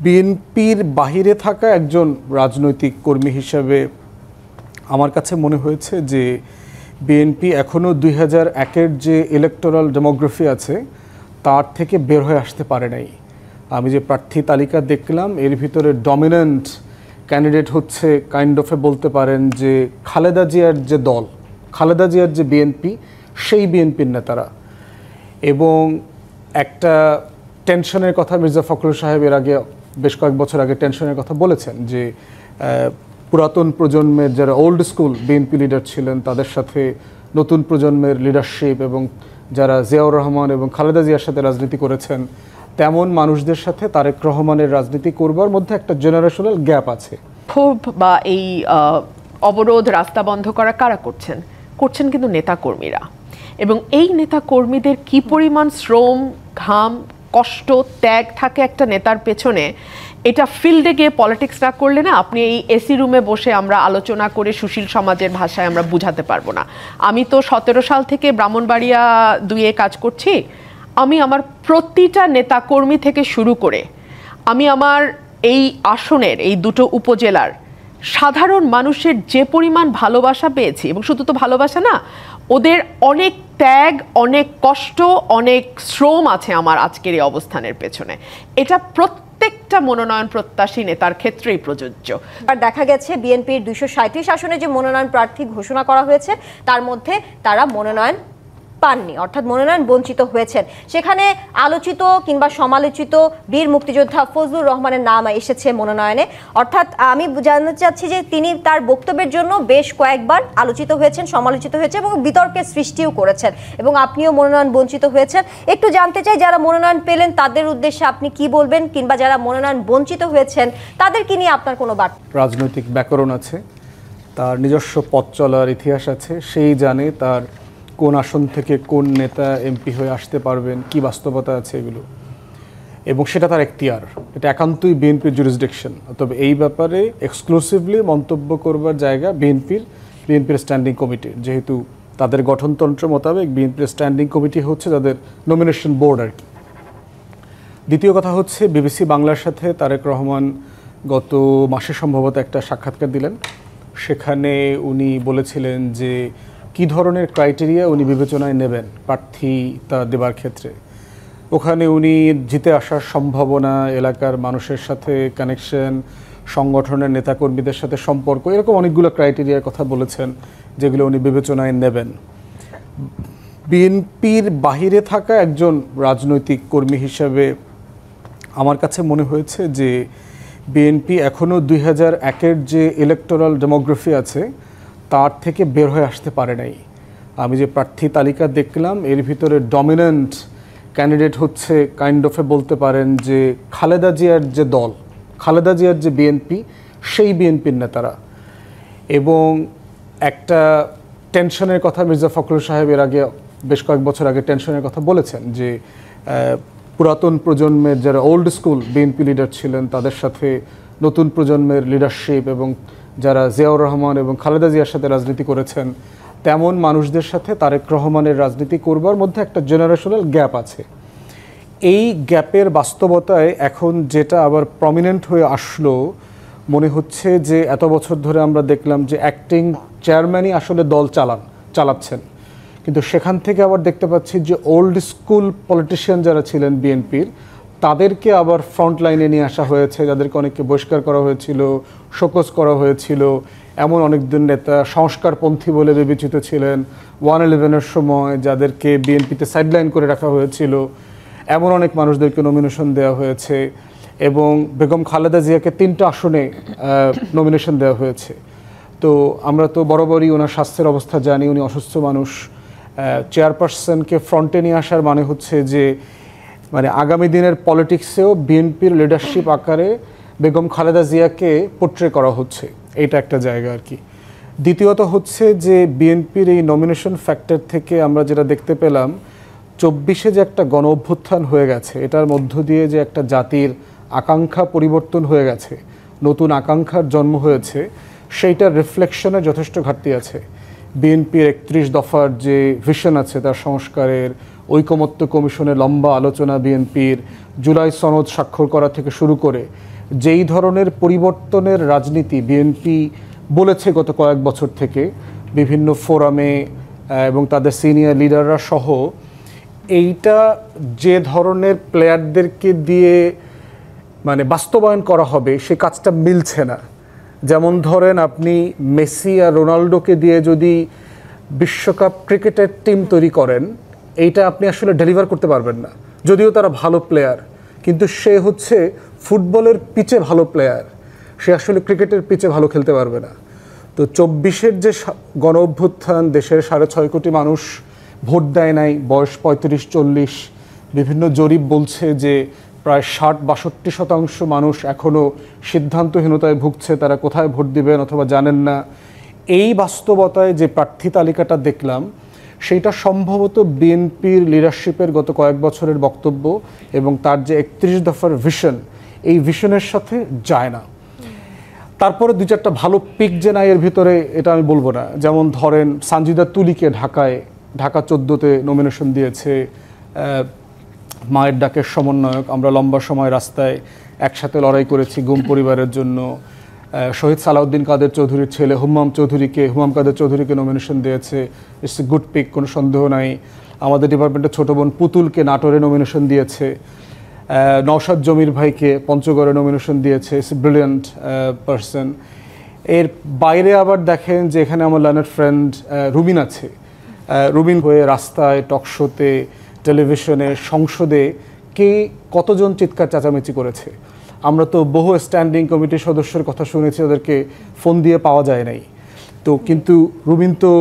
বিএনপির বাহিরে থাকা একজন রাজনৈতিক কর্মী হিসেবে আমার কাছে মনে হয়েছে যে বিএনপি এখনও 2001-এর যে ইলেকটোরাল ডেমোগ্রাফি আছে তার থেকে বের হয়ে আসতে পারে নাই। আমি যে প্রার্থী তালিকা দেখলাম এর ভিতরে ডমিনেন্ট ক্যান্ডিডেট হচ্ছে কাইন্ড অফে বলতে পারেন যে খালেদা জিয়ার যে দল, খালেদা জিয়ার যে বিএনপি, সেই বিএনপির নেতারা। এবং একটা টেনশনের কথা মির্জা ফখরুল সাহেব এর আগে বেশ কয়েক বছর আগে টেনশনের কথা বলেছেন যে পুরাতন প্রজন্মের যারা ওল্ড স্কুল বিএনপি লিডার ছিলেন তাদের সাথে নতুন প্রজন্মের লিডারশিপ এবং যারা জিয়াউর রহমান এবং খালেদা জিয়ার সাথে রাজনীতি করেছেন তেমন মানুষদের সাথে তারেক রহমানের রাজনীতি করবার মধ্যে একটা জেনারেশনাল গ্যাপ আছে। ক্ষোভ বা এই অবরোধ রাস্তা বন্ধ করা কারা করছেন? করছেন কিন্তু নেতাকর্মীরা। এবং এই নেতাকর্মীদের কি পরিমাণ শ্রম, ঘাম, কষ্ট, ত্যাগ থাকে একটা নেতার পেছনে, এটা ফিল্ডে গিয়ে পলিটিক্স না করলে না আপনি এই এসি রুমে বসে আমরা আলোচনা করে সুশীল সমাজের ভাষায় আমরা বুঝাতে পারবো না। আমি তো 17 সাল থেকে ব্রাহ্মণবাড়িয়া 2-এ কাজ করছি। আমি আমার প্রতিটা নেতাকর্মী থেকে শুরু করে আমি আমার এই আসনের এই দুটো উপজেলার সাধারণ মানুষের যে পরিমাণ ভালোবাসা পেয়েছি, এবং শুধু তো ভালোবাসা না, ওদের অনেক ত্যাগ, অনেক কষ্ট, অনেক শ্রম আছে আমার আজকের এই অবস্থানের পেছনে। এটা প্রত্যেকটা মনোনয়ন প্রত্যাশী নেতার ক্ষেত্রেই প্রযোজ্য। আর দেখা গেছে বিএনপির 237 আসনে যে মনোনয়ন প্রার্থী ঘোষণা করা হয়েছে তার মধ্যে তারা মনোনয়ন পাননি, অর্থাৎ মনোনয়ন বঞ্চিত হয়েছেন। সেখানে আলোচিত কিংবা সমালোচিত বীর মুক্তিযোদ্ধা ফজলুর রহমানের নাম এসেছে মনোনয়নে। অর্থাৎ আমি জানতে চাচ্ছি যে তিনি তার বক্তব্যের জন্য বেশ কয়েকবার আলোচিত হয়েছেন, সমালোচিত হয়েছে এবং বিতর্কের সৃষ্টিও করেছেন, এবং আপনিও মনোনয়ন বঞ্চিত হয়েছেন। একটু জানতে চাই যারা মনোনয়ন পেলেন তাদের উদ্দেশ্যে আপনি কি বলবেন, কিংবা যারা মনোনয়ন বঞ্চিত হয়েছেন তাদেরকে নিয়ে আপনার কোনো বার্তা? রাজনৈতিক ব্যাকরণ আছে, তার নিজস্ব পথ চলার ইতিহাস আছে, সেই জানে তার কোন আসন থেকে কোন নেতা এমপি হয়ে আসতে পারবেন, কি বাস্তবতা আছে এগুলো, এবং সেটা তার এখতিয়ার। এটা একান্তই বিএনপির জুরিসডিকশন। তবে এই ব্যাপারে এক্সক্লুসিভলি মন্তব্য করবার জায়গা বিএনপির স্ট্যান্ডিং কমিটি, যেহেতু তাদের গঠনতন্ত্র মোতাবেক বিএনপির স্ট্যান্ডিং কমিটি হচ্ছে তাদের নমিনেশন বোর্ড আর কি। দ্বিতীয় কথা হচ্ছে বিবিসি বাংলার সাথে তারেক রহমান গত মাসে সম্ভবত একটা সাক্ষাৎকার দিলেন। সেখানে উনি বলেছিলেন যে কি ধরনের ক্রাইটেরিয়া উনি বিবেচনায় নেবেন প্রার্থীতা দেবার ক্ষেত্রে। ওখানে উনি জিতে আসার সম্ভাবনা, এলাকার মানুষের সাথে কানেকশন, সংগঠনের নেতাকর্মীদের সাথে সম্পর্ক, এরকম অনেকগুলো ক্রাইটেরিয়ার কথা বলেছেন যেগুলো উনি বিবেচনায় নেবেন। বিএনপির বাহিরে থাকা একজন রাজনৈতিক কর্মী হিসেবে আমার কাছে মনে হয়েছে যে বিএনপি এখনও 2001-এর যে ইলেকটোরাল ডেমোগ্রাফি আছে তার থেকে বের হয়ে আসতে পারে নাই। আমি যে প্রার্থী তালিকা দেখলাম এর ভিতরে ডমিনেন্ট ক্যান্ডিডেট হচ্ছে কাইন্ড অফে বলতে পারেন যে খালেদা জিয়ার যে দল, খালেদা জিয়ার যে বিএনপি, সেই বিএনপির নেতারা। এবং একটা টেনশনের কথা মির্জা ফখরুল সাহেব এর আগে বেশ কয়েক বছর আগে টেনশনের কথা বলেছেন যে পুরাতন প্রজন্মের যারা ওল্ড স্কুল বিএনপি লিডার ছিলেন তাদের সাথে নতুন প্রজন্মের লিডারশিপ এবং যারা জিয়াউর রহমান এবং খালেদা জিয়ার সাথে রাজনীতি করেছেন তেমন মানুষদের সাথে তারেক রহমানের রাজনীতি করবার মধ্যে একটা জেনারেশনাল গ্যাপ আছে। এই গ্যাপের বাস্তবতায় এখন যেটা আবার প্রমিনেন্ট হয়ে আসলো, মনে হচ্ছে যে এত বছর ধরে আমরা দেখলাম যে অ্যাক্টিং চেয়ারম্যানই আসলে দল চালাচ্ছেন, কিন্তু সেখান থেকে আবার দেখতে পাচ্ছি যে ওল্ড স্কুল পলিটিশিয়ান যারা ছিলেন বিএনপির তাদেরকে আবার ফ্রন্ট লাইনে নিয়ে আসা হয়েছে, যাদেরকে অনেককে বহিষ্কার করা হয়েছিল, শোকজ করা হয়েছিল। এমন অনেকজন নেতা সংস্কারপন্থী বলে বিবেচিত ছিলেন 111-এর সময়, যাদেরকে বিএনপিতে সাইডলাইন করে রাখা হয়েছিল। এমন অনেক মানুষদেরকে নমিনেশন দেওয়া হয়েছে, এবং বেগম খালেদা জিয়াকে 3টা আসনে নমিনেশন দেওয়া হয়েছে। তো আমরা তো বরাবরই ওনার স্বাস্থ্যের অবস্থা জানি, উনি অসুস্থ মানুষ। চেয়ারপারসনকে ফ্রন্টে নিয়ে আসার মানে হচ্ছে যে আগামী দিনের পলিটিক্সেও বিএনপির লিডারশিপ আকারে বেগম খালেদা জিয়াকে পোট্রে করা হচ্ছে, এইটা একটা জায়গা আর কি। দ্বিতীয়ত হচ্ছে যে বিএনপির এই নমিনেশন ফ্যাক্টর থেকে আমরা যেটা দেখতে পেলাম 24-এ যে একটা গণ অভ্যুত্থান হয়ে গেছে, এটার মধ্য দিয়ে যে একটা জাতির আকাঙ্ক্ষা পরিবর্তন হয়ে গেছে, নতুন আকাঙ্ক্ষার জন্ম হয়েছে, সেইটার রিফ্লেকশনে যথেষ্ট ঘাটতি আছে। বিএনপির 31 দফার যে ভিশন আছে তার সংস্কারের, ঐকমত্য কমিশনে লম্বা আলোচনা, বিএনপির জুলাই সনদ স্বাক্ষর করা থেকে শুরু করে যেই ধরনের পরিবর্তনের রাজনীতি বিএনপি বলেছে গত কয়েক বছর থেকে বিভিন্ন ফোরামে এবং তাদের সিনিয়র লিডাররা সহ, এইটা যে ধরনের প্লেয়ারদেরকে দিয়ে মানে বাস্তবায়ন করা হবে সে কাজটা মিলছে না। যেমন ধরেন আপনি মেসি আর রোনাল্ডোকে দিয়ে যদি বিশ্বকাপ ক্রিকেটের টিম তৈরি করেন, এইটা আপনি আসলে ডেলিভার করতে পারবেন না। যদিও তারা ভালো প্লেয়ার, কিন্তু সে হচ্ছে ফুটবলের পিচে ভালো প্লেয়ার, সে আসলে ক্রিকেটের পিচে ভালো খেলতে পারবে না। তো ২৪-এর যে গণ অভ্যুত্থান, দেশের ৬.৫ কোটি মানুষ ভোট দেয় নাই, বয়স ৩৫-৪০, বিভিন্ন জরিপ বলছে যে প্রায় ৬০-৬২% মানুষ এখনও সিদ্ধান্তহীনতায় ভুগছে, তারা কোথায় ভোট দিবেন অথবা জানেন না। এই বাস্তবতায় যে প্রার্থী তালিকাটা দেখলাম, সেইটা সম্ভবত বিএনপির লিডারশিপের গত কয়েক বছরের বক্তব্য এবং তার যে ৩১ দফার ভিশন, এই ভিশনের সাথে যায় না। তারপরে ২-৪টা ভালো পিক যে নাই এর ভিতরে, এটা আমি বলবো না। যেমন ধরেন সানজিদা তুলিকে ঢাকা 14-তে নমিনেশন দিয়েছে, মায়ের ডাকের সমন্বয়ক। আমরা লম্বা সময় রাস্তায় একসাথে লড়াই করেছি গুম পরিবারের জন্য। শহীদ সালাউদ্দিন কাদের চৌধুরীর ছেলে হুমাম কাদের চৌধুরীকে নমিনেশন দিয়েছে। ইটস এ গুড পিক, কোনো সন্দেহ নাই। আমাদের ডিপার্টমেন্টের ছোটো বোন পুতুলকে নাটোরে নমিনেশন দিয়েছে। নওশাদ জমির ভাইকে পঞ্চগড়ে নমিনেশন দিয়েছে। It's a brilliant person. এর বাইরে আবার দেখেন যে এখানে আমার লার্নার ফ্রেন্ড রুবিন আছে। রুবিন হয়ে রাস্তায়, টকশোতে, টেলিভিশনে, সংসদে কে কতজন চিৎকার চেঁচামেচি করেছে। আমরা তো বহু স্ট্যান্ডিং কমিটির সদস্যের কথা শুনেছি, ওদেরকে ফোন দিয়ে পাওয়া যায় নাই। তো কিন্তু রুবিন তো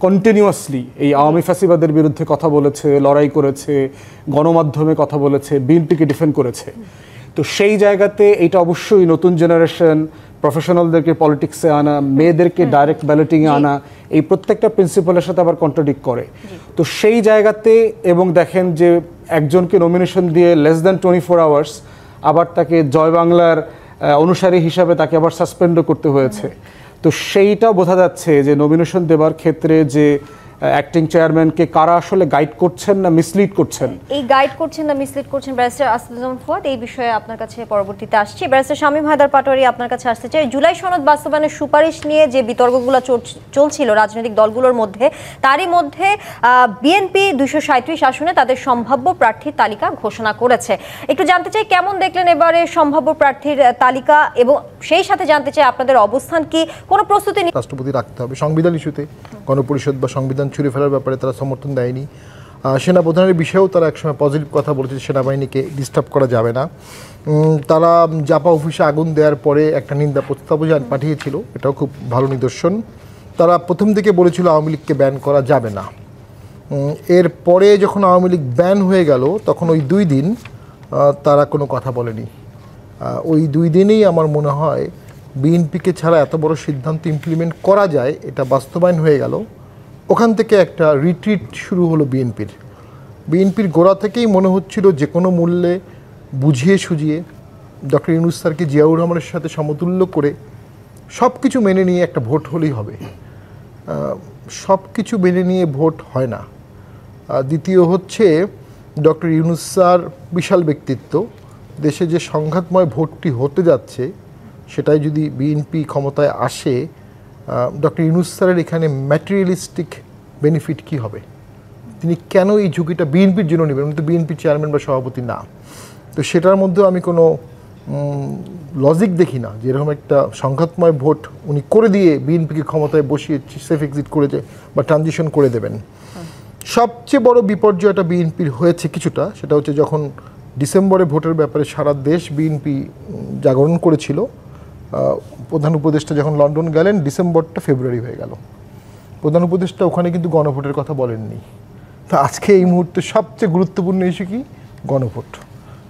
কন্টিনিউয়াসলি এই আওয়ামী ফ্যাসিবাদের বিরুদ্ধে কথা বলেছে, লড়াই করেছে, গণমাধ্যমে কথা বলেছে, বিএনপিকে ডিফেন্ড করেছে। তো সেই জায়গাতে এটা অবশ্যই নতুন জেনারেশন, প্রফেশনালদেরকে পলিটিক্সে আনা, মেয়েদেরকে ডাইরেক্ট ব্যালটিংয়ে আনা, এই প্রত্যেকটা প্রিন্সিপালের সাথে আবার কন্ট্রাডিক্ট করে। তো সেই জায়গাতে এবং দেখেন যে একজনকে নমিনেশন দিয়ে লেস দ্যান 24 আওয়ার্স আবার তাকে জয় বাংলার অনুসারী হিসাবে তাকে আবার সাসপেন্ডও করতে হয়েছে। তো সেইটা বোঝা যাচ্ছে যে নমিনেশন দেওয়ার ক্ষেত্রে যে অ্যাক্টিং চেয়ারম্যানকে কারা আসলে গাইড করছেন না মিসলিড করছেন, এই গাইড করছেন না মিসলিড করছেন ব্যারিস্টার আসাদুজ্জামান ফুয়াদ, এই বিষয়ে আপনার কাছে পরবর্তীতে আসছি। ব্যারিস্টার শামীম হায়দার পাটোয়ারি, আপনার কাছে আসতে চাই। জুলাই সনদ বাস্তবায়নের সুপারিশ নিয়ে যে বিতর্কগুলো চলছিল রাজনৈতিক দলগুলোর মধ্যে, তারই মধ্যে বিএনপি 237 আসনে তাদের সম্ভাব্য প্রার্থীর তালিকা ঘোষণা করেছে। একটু জানতে চাই কেমন দেখলেন এবারে সম্ভাব্য প্রার্থীর তালিকা, এবং সেই সাথে জানতে চাই আপনাদের অবস্থান কি, কোনো প্রস্তুতি রাষ্ট্রপতি রাখতে হবে। সংবিধান ইস্যুতে গণপরিষদ বা সংবিধান ছুঁড়ে ফেলার ব্যাপারে তারা সমর্থন দেয়নি। সেনাপ্রধানের বিষয়েও তারা একসময় পজিটিভ কথা বলেছে, সেনাবাহিনীকে ডিস্টার্ব করা যাবে না। তারা জাপা অফিসে আগুন দেওয়ার পরে একটা নিন্দা প্রস্তাবও পাঠিয়েছিল, এটাও খুব ভালো নিদর্শন। তারা প্রথম থেকে বলেছিল আওয়ামী লীগকে ব্যান করা যাবে না। এরপরে যখন আওয়ামী লীগ ব্যান হয়ে গেল, তখন ওই 2 দিন তারা কোনো কথা বলেনি। ওই 2 দিনেই আমার মনে হয় বিএনপিকে ছাড়া এত বড় সিদ্ধান্ত ইমপ্লিমেন্ট করা যায় এটা বাস্তবায়ন হয়ে গেল। ওখান থেকে একটা রিট্রিট শুরু হলো বিএনপির গোড়া থেকেই মনে হচ্ছিল যে কোনো মূল্যে বুঝিয়ে সুঝিয়ে ডক্টর ইউনূস স্যারকে জিয়াউর রহমানের সাথে সমতুল্য করে সব কিছু মেনে নিয়ে একটা ভোট হলেই হবে। সব কিছু মেনে নিয়ে ভোট হয় না। দ্বিতীয় হচ্ছে ডক্টর ইউনূস স্যার বিশাল ব্যক্তিত্ব, দেশে যে সংঘাতময় ভোটটি হতে যাচ্ছে সেটাই যদি বিএনপি ক্ষমতায় আসে, ডক্টর ইউনূস স্যারের এখানে ম্যাটেরিয়ালিস্টিক বেনিফিট কি হবে, তিনি কেন এই ঝুঁকিটা বিএনপির জন্য নেবেন? উনি তো বিএনপির চেয়ারম্যান বা সভাপতি না। তো সেটার মধ্যেও আমি কোনো লজিক দেখি না যে এরকম একটা সংঘাতময় ভোট উনি করে দিয়ে বিএনপিকে ক্ষমতায় বসিয়ে সেফ এক্সিট করে বা ট্রানজিশন করে দেবেন। সবচেয়ে বড় বিপর্যয়টা বিএনপির হয়েছে কিছুটা, সেটা হচ্ছে যখন ডিসেম্বরে ভোটের ব্যাপারে সারা দেশ বিএনপি জাগরণ করেছিল, প্রধান উপদেষ্টা যখন লন্ডন গেলেন, ডিসেম্বরটা ফেব্রুয়ারি হয়ে গেল। প্রধান উপদেষ্টা ওখানে কিন্তু গণভোটের কথা বলেননি। তো আজকে এই মুহূর্তে সবচেয়ে গুরুত্বপূর্ণ ইস্যু কি? গণভোট।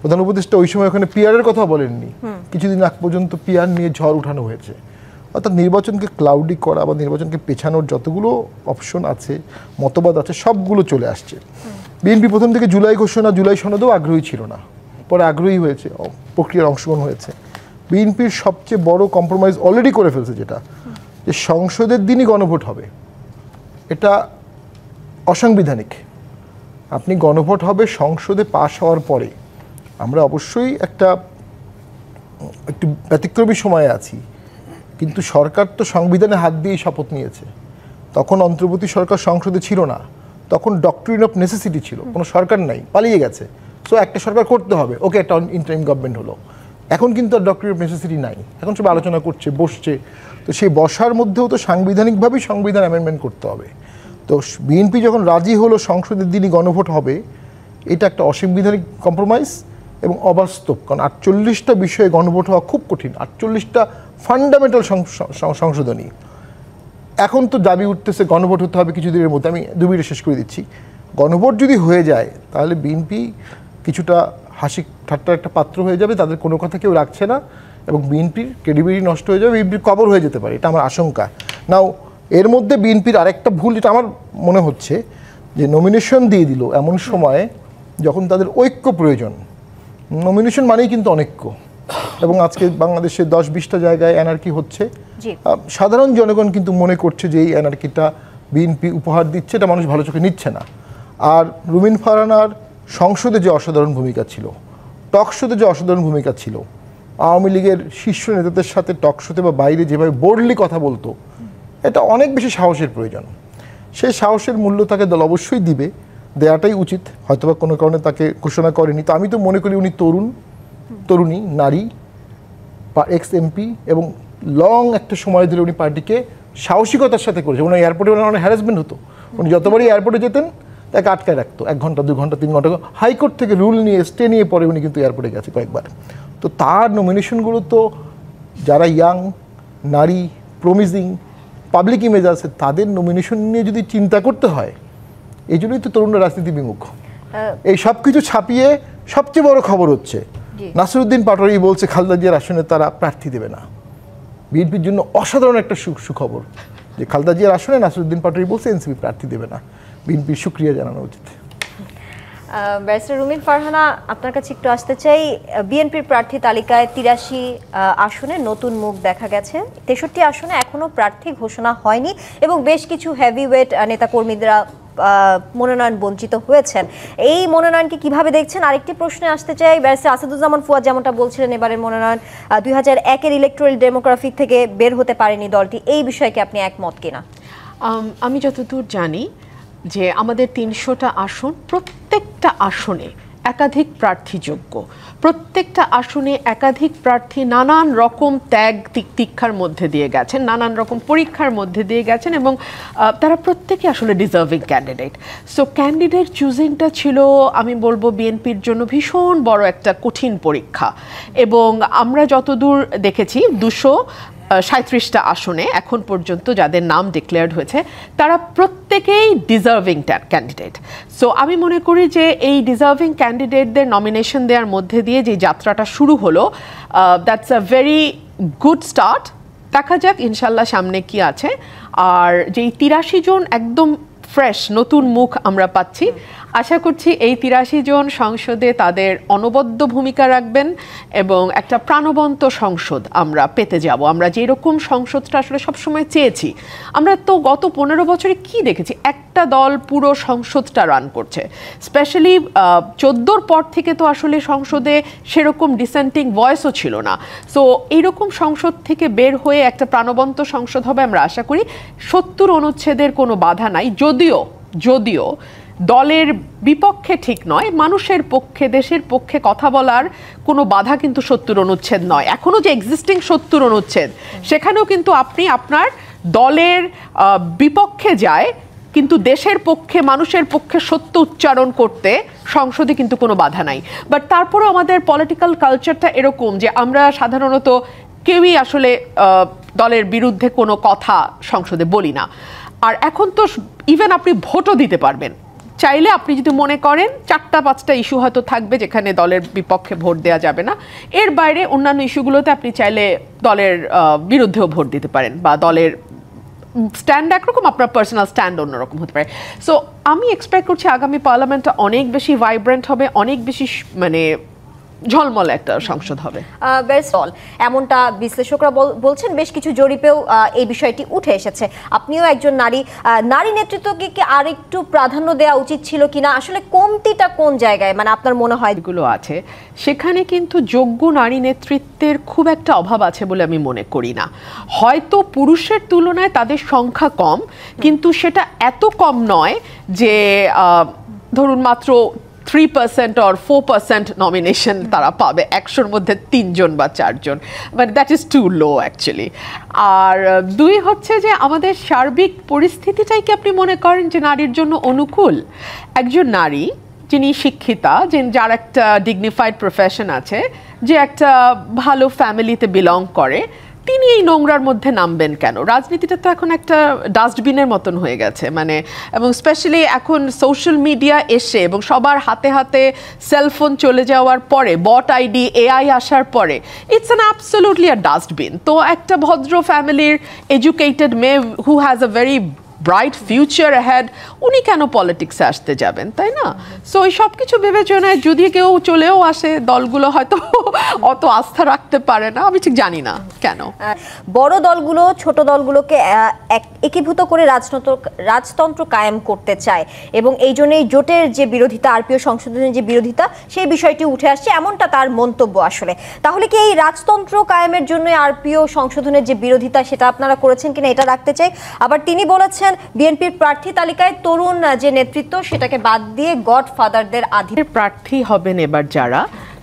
প্রধান উপদেষ্টা ওই সময় ওখানে পিআরের কথা বলেননি। কিছুদিন আগ পর্যন্ত পিআর নিয়ে ঝড় উঠানো হয়েছে। অর্থাৎ নির্বাচনকে ক্লাউডি করা বা নির্বাচনকে পেছানোর যতগুলো অপশন আছে, মতবাদ আছে, সবগুলো চলে আসছে। বিএনপি প্রথম থেকে জুলাই সনদেও আগ্রহী ছিল না, পরে আগ্রহী হয়েছে, প্রক্রিয়ার অংশগ্রহণ হয়েছে। বিএনপির সবচেয়ে বড় কম্প্রোমাইজ অলরেডি করে ফেলছে, যেটা যে সংসদের দিনই গণভোট হবে, এটা অসাংবিধানিক। আপনি গণভোট হবে সংসদে পাশ হওয়ার পরে। আমরা অবশ্যই একটু ব্যতিক্রমী সময়ে আছি, কিন্তু সরকার তো সংবিধানে হাত দিয়েই শপথ নিয়েছে। তখন অন্তর্বর্তী সরকার সংসদে ছিল না, তখন ডক্ট্রিন অফ নেসেসিটি ছিল, কোনো সরকার নাই, পালিয়ে গেছে। সো একটা সরকার করতে হবে, ওকে একটা ইন্টারিম গভর্নমেন্ট হলো। এখন কিন্তু আর ডক্ট্রিন অফ নেসেসিটি নাই, এখন সব আলোচনা করছে, বসছে। তো সেই বসার মধ্যেও তো সাংবিধানিকভাবেই সংবিধান অ্যামেন্ডমেন্ট করতে হবে। তো বিএনপি যখন রাজি হলো সংসদের দিনই গণভোট হবে, এটা একটা অসাংবিধানিক কম্প্রোমাইজ এবং অবাস্তব। কারণ 48টা বিষয়ে গণভোট হওয়া খুব কঠিন, 48টা ফান্ডামেন্টাল সংশোধনী। এখন তো দাবি উঠতেছে গণভোট হতে হবে কিছুদিনের মধ্যে। আমি 2 মিনিটে শেষ করে দিচ্ছি। গণভোট যদি হয়ে যায় তাহলে বিএনপি কিছুটা হাসি ঠাট্টার একটা পাত্র হয়ে যাবে, তাদের কোনো কথা কেউ রাখছে না এবং বিএনপির ক্রেডিবিলিটি নষ্ট হয়ে যাবে, বিএনপির কবর হয়ে যেতে পারে, এটা আমার আশঙ্কা। নাও এর মধ্যে বিএনপির আরেকটা ভুল, যেটা আমার মনে হচ্ছে, যে নমিনেশন দিয়ে দিল এমন সময়ে যখন তাদের ঐক্য প্রয়োজন। নমিনেশন মানেই কিন্তু অনৈক্য, এবং আজকে বাংলাদেশে 10-20টা জায়গায় অ্যানার্কি হচ্ছে। সাধারণ জনগণ কিন্তু মনে করছে যে এই অ্যানার্কিটা বিএনপি উপহার দিচ্ছে, এটা মানুষ ভালো চোখে নিচ্ছে না। আর রুমিন ফারহানার সংসদে যে অসাধারণ ভূমিকা ছিল, টকশোতে যে অসাধারণ ভূমিকা ছিল, আওয়ামী লীগের শীর্ষ নেতাদের সাথে টকশোতে বা বাইরে যেভাবে বোল্ডলি কথা বলতো, এটা অনেক বেশি সাহসের প্রয়োজন। সেই সাহসের মূল্য তাকে দল অবশ্যই দিবে, দেওয়াটাই উচিত। হয়তোবা কোনো কারণে তাকে ঘোষণা করেনি। তো আমি তো মনে করি উনি তরুণী, নারী, এক্স এমপি, এবং লং একটা সময় ধরে উনি পার্টিকে সাহসিকতার সাথে করেছে। উনি এয়ারপোর্টে অনেক হ্যারাসমেন্ট হতো, উনি যতবারই এয়ারপোর্টে যেতেন তাকে আটকায় রাখতো, 1 ঘন্টা 2 ঘন্টা 3 ঘন্টা, হাইকোর্ট থেকে রুল নিয়ে স্টে নিয়ে পরে উনি কিন্তু এয়ারপোর্টে গেছে কয়েকবার। তো তার নমিনেশনগুলো তো যারা ইয়াং, নারী, প্রমিজিং, পাবলিক ইমেজ আছে, তাদের নমিনেশন নিয়ে যদি চিন্তা করতে হয়, এই জন্যই তো তরুণরা রাজনীতি বিমুখ। এই সব কিছু ছাপিয়ে সবচেয়ে বড় খবর হচ্ছে নাসিরউদ্দিন পাটোয়ারি বলছে খালেদা জিয়ার আসনে তারা প্রার্থী দেবে না। বিএনপির জন্য অসাধারণ একটা সুখবর যে খালেদা জিয়ার আসনে নাসিরউদ্দিন পাটোয়ারি বলছে এনসিপি প্রার্থী দেবে না। বিএনপির শুকরিয়া জানানো উচিত। ব্যারিস্টার রুমিন ফারহানা, আপনার কাছে একটু আসতে চাই। বিএনপির প্রার্থী তালিকায় 83 আসনে নতুন মুখ দেখা গেছে, 63 আসনে এখনো প্রার্থী ঘোষণা হয়নি এবং বেশ কিছু হেভিওয়েট নেতাকর্মীরা মনোনয়ন বঞ্চিত হয়েছেন। এই মনোনয়নকে কিভাবে দেখছেন? আরেকটি প্রশ্নে আসতে চাই। ব্যারিস্টার আসাদুজ্জামান ফুয়াদ যেমনটা বলছিলেন, এবারের মনোনয়ন 2001-এর ইলেকট্রাল ডেমোগ্রাফিক থেকে বের হতে পারেনি দলটি, এই বিষয়ে কি আপনি একমত কিনা? আমি যতদূর জানি যে আমাদের 300টা আসন, প্রত্যেকটা আসনে একাধিক প্রার্থীযোগ্য, প্রত্যেকটা আসনে একাধিক প্রার্থী নানান রকম ত্যাগ তিক্ষার মধ্যে দিয়ে গেছেন, নানান রকম পরীক্ষার মধ্যে দিয়ে গেছেন এবং তারা প্রত্যেকে আসলে ডিজার্ভিং ক্যান্ডিডেট। সো ক্যান্ডিডেট চুজিংটা ছিল, আমি বলবো, বিএনপির জন্য ভীষণ বড় একটা কঠিন পরীক্ষা। এবং আমরা যতদূর দেখেছি 237টা আসনে এখন পর্যন্ত যাদের নাম ডিক্লেয়ার্ড হয়েছে তারা প্রত্যেকেই ডিজার্ভিং ক্যান্ডিডেট। সো আমি মনে করি যে এই ডিজার্ভিং ক্যান্ডিডেটদের নমিনেশন দেওয়ার মধ্যে দিয়ে যে যাত্রাটা শুরু হলো, that's a very good start. দেখা যাক ইনশাল্লাহ সামনে কি আছে। আর যেই 83 জন একদম ফ্রেশ নতুন মুখ আমরা পাচ্ছি, আশা করছি এই 83 জন সংসদে তাদের অনবদ্য ভূমিকা রাখবেন এবং একটা প্রাণবন্ত সংসদ আমরা পেতে যাব। আমরা যেরকম সংসদটা আসলে সবসময় চেয়েছি। আমরা তো গত 15 বছরে কি দেখেছি, একটা দল পুরো সংসদটা রান করছে। স্পেশালি 14-র পর থেকে তো আসলে সংসদে সেরকম ডিসেন্টিং ভয়েসও ছিল না। সো এইরকম সংসদ থেকে বের হয়ে একটা প্রাণবন্ত সংসদ হবে আমরা আশা করি। 70 অনুচ্ছেদের কোনো বাধা নাই, যদিও দলের বিপক্ষে ঠিক নয়, মানুষের পক্ষে, দেশের পক্ষে কথা বলার কোনো বাধা কিন্তু 70 অনুচ্ছেদ নয়। এখনো যে এক্সিস্টিং 70 অনুচ্ছেদ, সেখানেও কিন্তু আপনি আপনার দলের বিপক্ষে যায় কিন্তু দেশের পক্ষে, মানুষের পক্ষে সত্য উচ্চারণ করতে সংসদে কিন্তু কোনো বাধা নাই। বাট তারপরেও আমাদের পলিটিক্যাল কালচারটা এরকম যে আমরা সাধারণত কেউই আসলে দলের বিরুদ্ধে কোনো কথা সংসদে বলি না। আর এখন তো ইভেন আপনি ভোটও দিতে পারবেন চাইলে। আপনি যদি মনে করেন 4-5টা ইস্যু হয়তো থাকবে যেখানে দলের বিপক্ষে ভোট দেওয়া যাবে না, এর বাইরে অন্যান্য ইস্যুগুলোতে আপনি চাইলে দলের বিরুদ্ধেও ভোট দিতে পারেন বা দলের স্ট্যান্ড একরকম, আপনার পার্সোনাল স্ট্যান্ড অন্যরকম হতে পারে। সো আমি এক্সপেক্ট করছি আগামী পার্লামেন্টটা অনেক বেশি ভাইব্রেন্ট হবে, অনেক বেশি মানে ঝলমলে একটা সংসদ হবে। এমনটা বিশ্লেষকরা বলছেন, বেশ কিছু জরিপেও এই বিষয়টি উঠে এসেছে। আপনিও একজন নারী নেতৃত্বকে কি আর একটু প্রাধান্য দেওয়া উচিত ছিল কিনা, আসলে কমতিটা কোন জায়গায় মানে আপনার মনে হয়? এগুলো আছে সেখানে কিন্তু যোগ্য নারী নেতৃত্বের খুব একটা অভাব আছে বলে আমি মনে করি না। হয়তো পুরুষের তুলনায় তাদের সংখ্যা কম, কিন্তু সেটা এত কম নয় যে ধরুন মাত্র 3% or 4% নমিনেশন তারা পাবে 100-র মধ্যে 3 জন বা 4 জন, but that is too low actually. আর দুই হচ্ছে যে আমাদের সার্বিক পরিস্থিতিটাই কি আপনি মনে করেন যে নারীর জন্য অনুকূল? একজন নারী যিনি শিক্ষিতা, যার একটা ডিগনিফাইড প্রফেশন আছে, যে একটা ভালো ফ্যামিলিতে বিলং করে, তিনি এই নোংরার মধ্যে নামবেন কেন? রাজনীতিটা তো এখন একটা ডাস্টবিনের মতন হয়ে গেছে, মানে এবং স্পেশালি এখন সোশ্যাল মিডিয়া এসে এবং সবার হাতে হাতে সেলফোন চলে যাওয়ার পরে, বট আইডি, এআই আসার পরে, it's an absolutely a dustbin. তো একটা ভদ্র ফ্যামিলির এডুকেটেড মেয়ে who has a very bright future ahead, উনি কেন পলিটিক্সে আসতে যাবেন, তাই না? সো এই সব কিছু বিবেচনায় যদি কেউ চলেও আসে, দলগুলো হয়তো অত আস্থা রাখতে পারে না, আমি ঠিক জানি না কেন। বড় দলগুলো ছোট দলগুলোকে একীভূত করে রাজতন্ত্র কায়েম করতে চায় এবং এই জন্যই জোটের যে বিরোধিতা, আরপিও সংশোধনের যে বিরোধিতা, সেই বিষয়টি উঠে আসছে, এমনটা তার মন্তব্য। আসলে তাহলে কি এই রাজতন্ত্র কায়েমের জন্য আরপিও সংশোধনের যে বিরোধিতা, সেটা আপনারা করেছেন কিনা এটা রাখতে চাই। আবার তিনি বলেছেন বিএনপির প্রার্থী তালিকায় তরুণ যে নেতৃত্ব, সেটাকে বাদ দিয়ে গডফাদারদের প্রার্থী হবেন এবার যারা,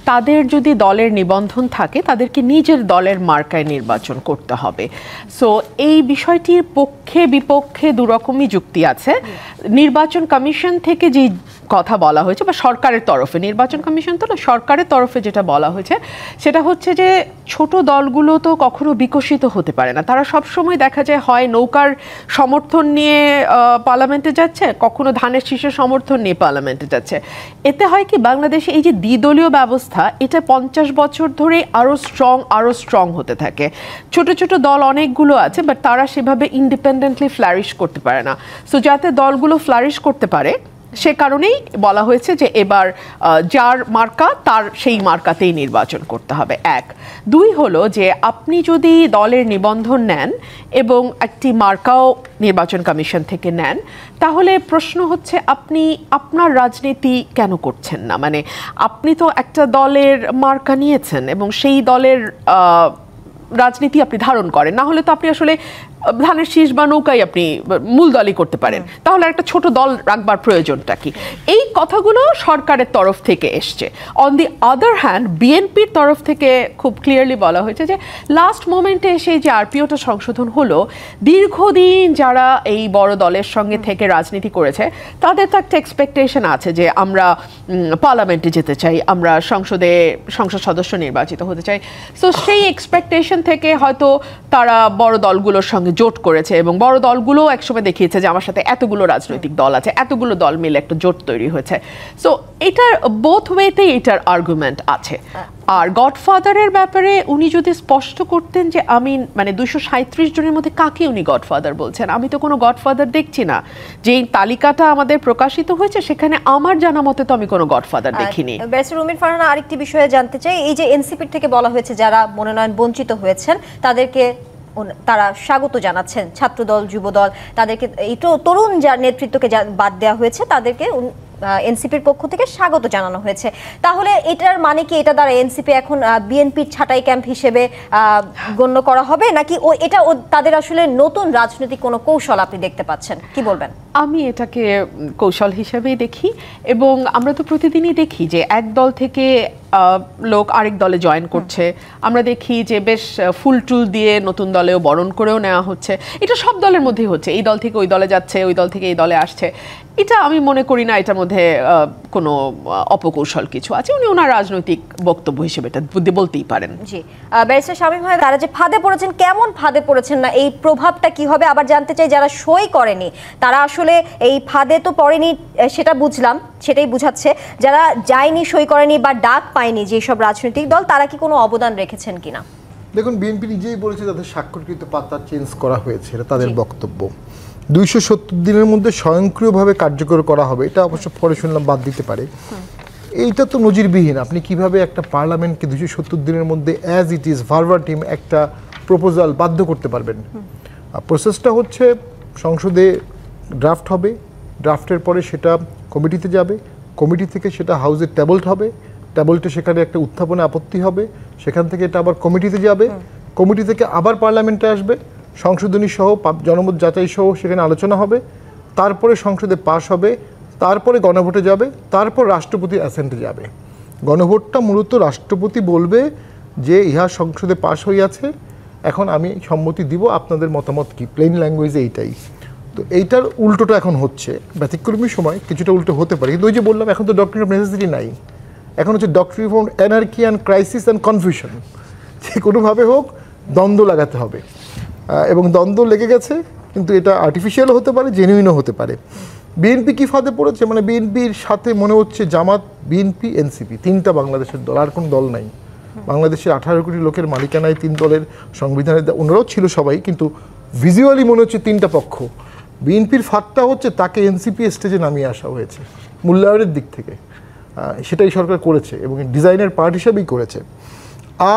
তাদের যদি দলের নিবন্ধন থাকে তাদেরকে নিজের দলের মার্কায় নির্বাচন করতে হবে। সো এই বিষয়টির পক্ষে বিপক্ষে দুরকমই যুক্তি আছে। নির্বাচন কমিশন থেকে যে কথা বলা হয়েছে, বা সরকারের তরফে, নির্বাচন কমিশন তো না, সরকারের তরফে যেটা বলা হয়েছে সেটা হচ্ছে যে ছোট দলগুলো তো কখনো বিকশিত হতে পারে না। তারা সবসময় দেখা যায় হয় নৌকার সমর্থন নিয়ে পার্লামেন্টে যাচ্ছে, কখনো ধানের শীষের সমর্থন নিয়ে পার্লামেন্টে যাচ্ছে। এতে হয় কি, বাংলাদেশে এই যে দ্বিদলীয় ব্যবস্থা, এটা 50 বছর ধরে আরও স্ট্রং হতে থাকে। ছোট ছোট দল অনেকগুলো আছে, বাট তারা সেভাবে ইন্ডিপেন্ডেন্টলি ফ্লারিশ করতে পারে না। সো যাতে দলগুলো ফ্লারিশ করতে পারে, সে কারণেই বলা হয়েছে যে এবার যার মার্কা তার সেই মার্কাতেই নির্বাচন করতে হবে। 1 2 হলো যে আপনি যদি দলের নিবন্ধন নেন এবং একটি মার্কাও নির্বাচন কমিশন থেকে নেন, তাহলে প্রশ্ন হচ্ছে আপনি আপনার রাজনীতি কেন করছেন না? মানে আপনি তো একটা দলের মার্কা নিয়েছেন এবং সেই দলের রাজনীতি আপনি ধারণ করেন, না হলে তো আপনি আসলে ধানের শীষ বা নৌকাই আপনি মূল দলই করতে পারেন, তাহলে একটা ছোট দল রাখবার প্রয়োজনটা কি? এই কথাগুলো সরকারের তরফ থেকে এসছে। অন দি আদার হ্যান্ড, বিএনপির তরফ থেকে খুব ক্লিয়ারলি বলা হয়েছে যে লাস্ট মোমেন্টে এসে যে আরপিওটা সংশোধন হলো, দীর্ঘদিন যারা এই বড় দলের সঙ্গে থেকে রাজনীতি করেছে, তাদের তো একটা এক্সপেকটেশন আছে যে আমরা পার্লামেন্টে যেতে চাই, আমরা সংসদ সদস্য নির্বাচিত হতে চাই। সো সেই এক্সপেকটেশন থেকে হয়তো তারা বড় দলগুলোর সঙ্গে জোট করেছে এবং বড় দলগুলো একসময় দেখিয়েছে যে আমার সাথে এতগুলো রাজনৈতিক দল আছে, এতগুলো দল মিলে একটা জোট তৈরি হয়েছে। সো এটার বোথ ওয়েতেই এটার আর্গুমেন্ট আছে। আর গডফাদারের ব্যাপারে উনি যদি স্পষ্ট করতেন যে আমি মানে 237 জনের মধ্যে কাকে উনি গডফাদার বলছেন, আমি তো কোনো গডফাদার দেখছি না। যে তালিকাটা আমাদের প্রকাশিত হয়েছে সেখানে আমার জানা মতে তো আমি কোনো গডফাদার দেখিনি। ব্যারিস্টার রুমিন ফারহানা, আরেকটি বিষয়ে জানতে চাই, এই যে এনসিপির থেকে বলা হয়েছে যারা মনোনয়ন বঞ্চিত হয়েছেন তাদেরকে তারা স্বাগত জানাচ্ছেন, ছাত্রদল, যুবদল, তাদেরকে এই তরুণ যার নেতৃত্বকে বাদ দেওয়া হয়েছে তাদেরকে এনসিপির পক্ষ থেকে স্বাগত জানানো হয়েছে। তাহলে এটার মানে কি এটা দ্বারা এনসিপি এখন বিএনপির ছাঁটাই ক্যাম্প হিসেবে গণ্য করা হবে, নাকি এটা তাদের আসলে নতুন রাজনৈতিক কোনো কৌশল আপনি দেখতে পাচ্ছেন? কি বলবেন? আমি এটাকে কৌশল হিসেবেই দেখি, এবং আমরা তো প্রতিদিনই দেখি যে এক দল থেকে লোক আরেক দলে জয়েন করছে। আমরা দেখি যে বেশ ফুল টুল দিয়ে নতুন দলেও বরণ করেও নেওয়া হচ্ছে। এটা সব দলের মধ্যেই হচ্ছে, এই দল থেকে ওই দলে যাচ্ছে, ওই দল থেকে এই দলে আসছে। এটা আমি মনে করি না এটার মধ্যে কোনো অপকৌশল কিছু আছে। উনি ওনার রাজনৈতিক বক্তব্য হিসেবে এটা বলতেই পারেন। জি, ব্যারিস্টার শামীম ভাই, তারা যে ফাঁদে পড়েছেন, কেমন ফাঁদে পড়েছেন, না এই প্রভাবটা কি হবে? আবার জানতে চাই যারা সই করেনি, তারা আসলে এই ফাঁদে তো পড়েনি সেটা বুঝলাম, সেটাই বুঝাচ্ছে, যারা যায়নি, সই করেনি বা ডাক পায়নি যেসব রাজনৈতিক দল, তারা কি কোনো অবদান রেখেছেন কিনা? দেখুন, বিএনপি নিজেই বলেছে তাদের স্বাক্ষরকৃত পাতা চেঞ্জ করা হয়েছে, এটা তাদের বক্তব্য। 270 দিনের মধ্যে স্বয়ংক্রিয়ভাবে কার্যকর করা হবে, এটা অবশ্য পরে শুনলাম বাদ দিতে পারে। এইটা তো নজিরবিহীন। আপনি কিভাবে একটা পার্লামেন্টকে 270 দিনের মধ্যে অ্যাজ ইট ইজ ভার্বাটিম একটা প্রপোজাল বাধ্য করতে পারবেন? প্রসেসটা হচ্ছে সংসদে ড্রাফট হবে, ড্রাফটের পরে সেটা কমিটিতে যাবে, কমিটি থেকে সেটা হাউসে টেবলড হবে, টেবলটে সেখানে একটা উত্থাপনে আপত্তি হবে, সেখান থেকে এটা আবার কমিটিতে যাবে, কমিটি থেকে আবার পার্লামেন্টে আসবে, সংশোধনী সহ জনমত যাচাই সহ সেখানে আলোচনা হবে, তারপরে সংসদে পাস হবে, তারপরে গণভোটে যাবে, তারপর রাষ্ট্রপতির অ্যাসেন্টে যাবে। গণভোটটা মূলত রাষ্ট্রপতি বলবে যে ইহা সংসদে পাস হইয়াছে, এখন আমি সম্মতি দিব, আপনাদের মতামত কি, প্লেন ল্যাঙ্গুয়েজে এইটাই। তো এইটার উল্টোটা এখন হচ্ছে, ব্যতিক্রমী সময় কিছুটা উল্টো হতে পারে, কিন্তু ওই যে বললাম এখন তো ডক্টরিন অফ নেসেসিটি নাই, এখন হচ্ছে ডক্টরিন of anarchy and crisis and confusion. যে কোনোভাবে হোক দ্বন্দ্ব লাগাতে হবে, এবং দ্বন্দ্ব লেগে গেছে, কিন্তু এটা আর্টিফিশিয়ালও হতে পারে, জেনুইনও হতে পারে। বিএনপি কি ফাঁদে পড়েছে, মানে বিএনপির সাথে মনে হচ্ছে জামাত, বিএনপি, এনসিপি, তিনটা বাংলাদেশের দল, আর কোনো দল নাই। বাংলাদেশের 18 কোটি লোকের মালিকানায় 3 দলের সংবিধানের, ওনারাও ছিল সবাই, কিন্তু ভিজুয়ালি মনে হচ্ছে 3টা পক্ষ। বিএনপির ফাঁদটা হচ্ছে তাকে এনসিপি স্টেজে নামিয়ে আসা হয়েছে মূল্যায়নের দিক থেকে, সেটাই সরকার করেছে এবং ডিজাইনের পার্ট হিসেবেই করেছে।